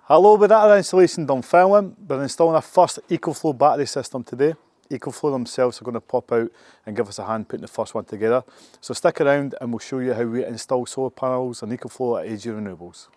Hello, we're at our installation in Dunfermline. We're installing our first EcoFlow battery system today. EcoFlow themselves are going to pop out and give us a hand putting the first one together. So stick around and we'll show you how we install solar panels on EcoFlow at AJ Renewables.